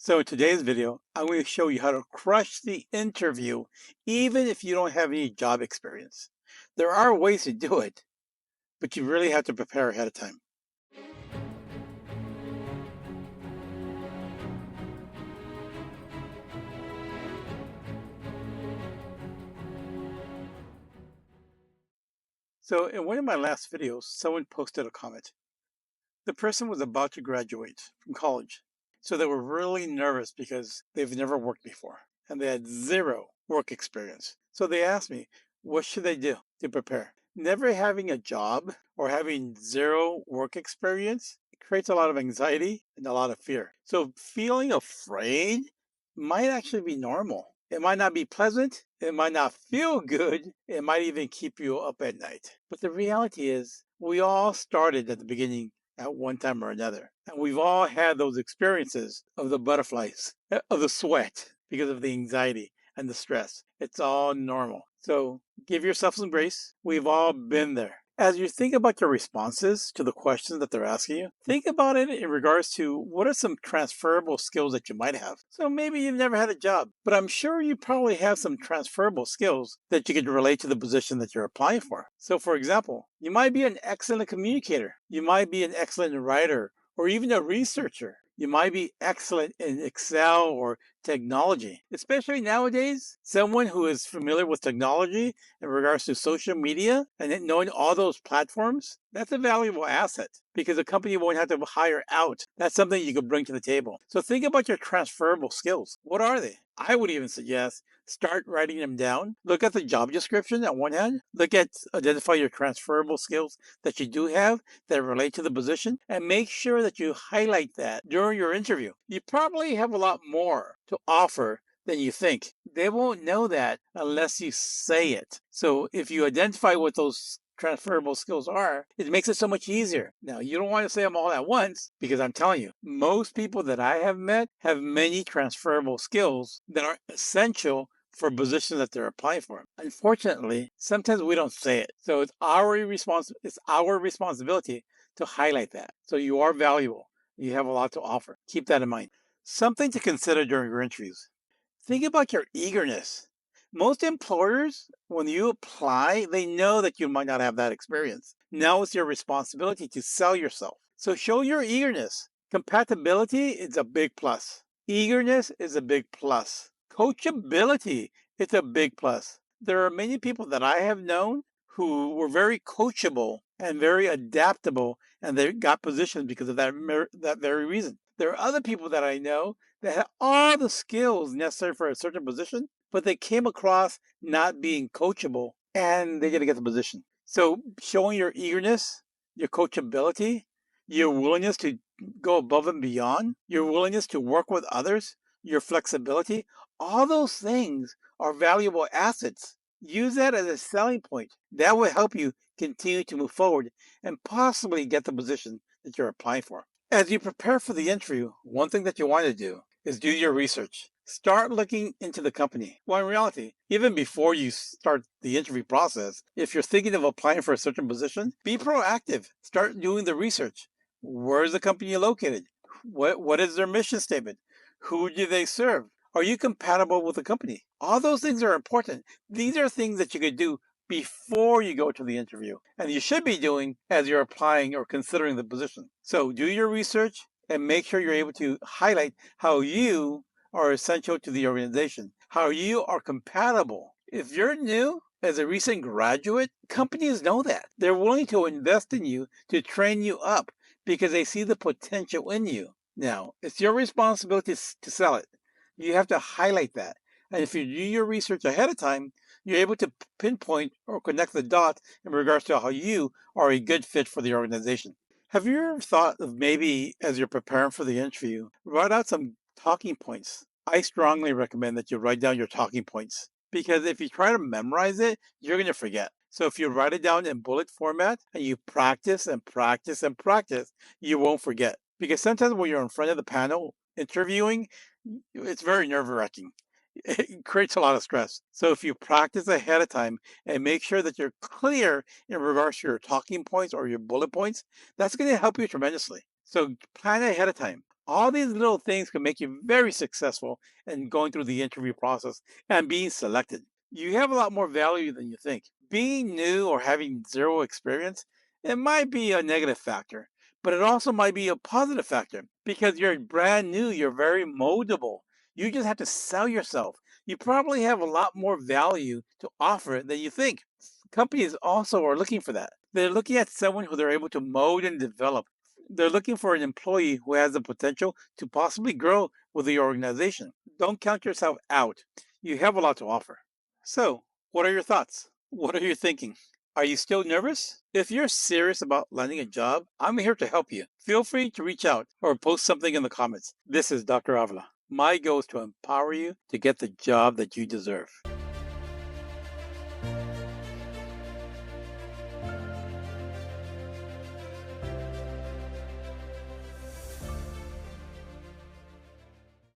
So in today's video, I'm going to show you how to crush the interview even if you don't have any job experience. There are ways to do it, but you really have to prepare ahead of time. So in one of my last videos, someone posted a comment. The person was about to graduate from college. So they were really nervous because they've never worked before and they had zero work experience. So they asked me, what should they do to prepare? Never having a job or having zero work experience creates a lot of anxiety and a lot of fear. So feeling afraid might actually be normal. It might not be pleasant. It might not feel good. It might even keep you up at night. But the reality is, we all started at the beginning at one time or another. And we've all had those experiences of the butterflies, of the sweat, because of the anxiety and the stress. It's all normal. So give yourself some grace. We've all been there. As you think about your responses to the questions that they're asking you, think about it in regards to what are some transferable skills that you might have. So maybe you've never had a job, but I'm sure you probably have some transferable skills that you could relate to the position that you're applying for. So for example, you might be an excellent communicator. You might be an excellent writer or even a researcher. You might be excellent in Excel or technology. Especially nowadays, someone who is familiar with technology in regards to social media and knowing all those platforms, that's a valuable asset because a company won't have to hire out. That's something you could bring to the table. So think about your transferable skills. What are they? I would even suggest start writing them down. Look at the job description on one hand. Identify your transferable skills that you do have that relate to the position and make sure that you highlight that during your interview. You probably have a lot more to offer than you think. They won't know that unless you say it. So if you identify what those transferable skills are, it makes it so much easier. Now, you don't want to say them all at once because I'm telling you, most people that I have met have many transferable skills that are essential for positions that they're applying for. Unfortunately, sometimes we don't say it. So it's our responsibility to highlight that. So you are valuable. You have a lot to offer. Keep that in mind. Something to consider during your interviews. Think about your eagerness. Most employers, when you apply, they know that you might not have that experience. Now it's your responsibility to sell yourself. So show your eagerness. Compatibility is a big plus. Eagerness is a big plus. Coachability is a big plus. There are many people that I have known who were very coachable and very adaptable, and they got positions because of that very reason. There are other people that I know that have all the skills necessary for a certain position, but they came across not being coachable and they didn't get the position. So showing your eagerness, your coachability, your willingness to go above and beyond, your willingness to work with others, your flexibility, all those things are valuable assets. Use that as a selling point. That will help you continue to move forward and possibly get the position that you're applying for. As you prepare for the interview, one thing that you want to do is do your research. Start looking into the company. Well, in reality, even before you start the interview process, if you're thinking of applying for a certain position, be proactive. Start doing the research. Where is the company located? What is their mission statement? Who do they serve? Are you compatible with the company? All those things are important. These are things that you could do before you go to the interview, and you should be doing as you're applying or considering the position. So do your research and make sure you're able to highlight how you are essential to the organization, how you are compatible. If you're new as a recent graduate, companies know that. They're willing to invest in you to train you up because they see the potential in you. Now, it's your responsibility to sell it. You have to highlight that. And if you do your research ahead of time, you're able to pinpoint or connect the dots in regards to how you are a good fit for the organization. Have you ever thought of maybe as you're preparing for the interview, write out some talking points? I strongly recommend that you write down your talking points because if you try to memorize it, you're going to forget. So if you write it down in bullet format and you practice and practice and practice, you won't forget. Because sometimes when you're in front of the panel interviewing, it's very nerve-wracking. It creates a lot of stress. So if you practice ahead of time and make sure that you're clear in regards to your talking points or your bullet points, that's going to help you tremendously. So plan ahead of time. All these little things can make you very successful in going through the interview process and being selected. You have a lot more value than you think. Being new or having zero experience, it might be a negative factor, but it also might be a positive factor because you're brand new, you're very moldable. You just have to sell yourself. You probably have a lot more value to offer than you think. Companies also are looking for that. They're looking at someone who they're able to mold and develop. They're looking for an employee who has the potential to possibly grow with the organization. Don't count yourself out. You have a lot to offer. So, what are your thoughts? What are you thinking? Are you still nervous? If you're serious about landing a job, I'm here to help you. Feel free to reach out or post something in the comments. This is Dr. Avila. My goal is to empower you to get the job that you deserve.